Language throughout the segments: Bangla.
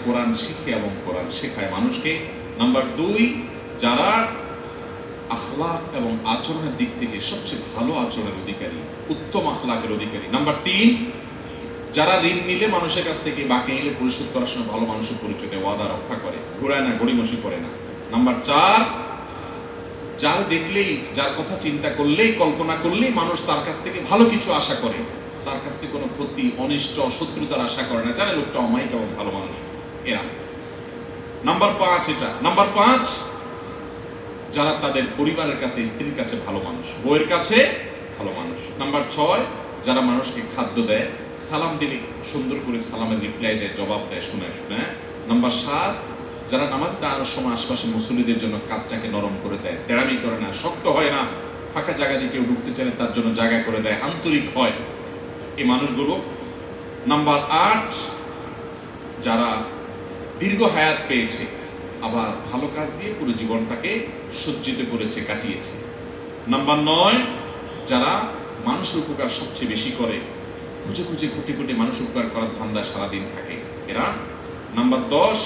কোরআন শিখে এবং কোরআন শেখায় মানুষকে। নাম্বার 2, যারা আখলাক এবং আচরণের দিক থেকে সবচেয়ে ভালো আচরণের অধিকারী, উত্তম আখলাকের অধিকারী। নাম্বার 3, যারা ঋণ নিলে মানুষের কাছ থেকে বাকি নিলে পরিশোধ করার সময় ভালো মানুষের পরিচয় দেয়, ওয়াদা রক্ষা করে, ঘুরায় না, গড়িমসি করে না। নাম্বার 4, যার দেখলেই, যার কথা চিন্তা করলেই, কল্পনা করলেই মানুষ তার কাছ থেকে ভালো কিছু আশা করে, তার কাছ থেকে কোনো ক্ষতি, অনিষ্ট, শত্রুতার আশা করে না, জানে লোকটা অমায়িক এবং ভালো মানুষ। এরা নাম্বার 5। এটা নাম্বার 5, যারা তাদের পরিবারের কাছে, স্ত্রীর কাছে ভালো মানুষ, বউয়ের কাছে ভালো মানুষ। নাম্বার 6, যারা মানুষকে খাদ্য দেয়, সালাম দিলে সুন্দর করে সালামের রিপ্লাই দেয়, জবাব দেয় শুনে শুনে। নাম্বার 7, যারা নামাজ দাঁড়ানোর সময় আশপাশে মুসল্লিদের জন্য কাজটাকে নরম করে দেয়, তেড়ামি করে না, শক্ত হয় না, ফাঁকা জায়গা দিয়ে কেউ ঢুকতে চাইলে তার জন্য জায়গা করে দেয়, আন্তরিক হয়, এই মানুষগুলো। নাম্বার 8, যারা দীর্ঘ হায়াত পেয়েছে, আবার ভালো কাজ দিয়ে পুরো জীবনটাকে সজ্জিত করেছে, কাটিয়েছে। নাম্বার 9, যারা মানুষের উপকার সবচেয়ে বেশি করে, খুঁজে খুঁজে খুঁটে খুঁটে মানুষ উপকার করার ধান্দায় সারাদিন থাকে এরা। নাম্বার 10,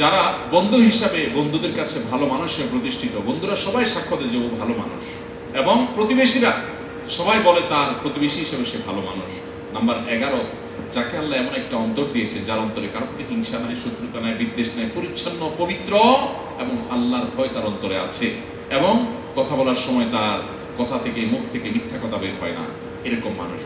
যারা বন্ধু হিসাবে বন্ধুদের কাছে ভালো মানুষ হিসেবে প্রতিষ্ঠিত, বন্ধুরা সবাই সাক্ষ্য দেয় যে ও ভালো মানুষ, এবং প্রতিবেশীরা সবাই বলে তার প্রতিবেশী হিসেবে সে ভালো মানুষ। নাম্বার 11, যাকে আল্লাহ এমন একটা অন্তর দিয়েছে যার অন্তরে কারোর প্রতি হিংসা নাই, শত্রুতা নাই, বিদ্বেষ নাই, পরিচ্ছন্ন, পবিত্র এবং আল্লাহর ভয় তার অন্তরে আছে, এবং কথা বলার সময় তার কথা থেকে, মুখ থেকে মিথ্যা কথা বের হয় না, এরকম মানুষ।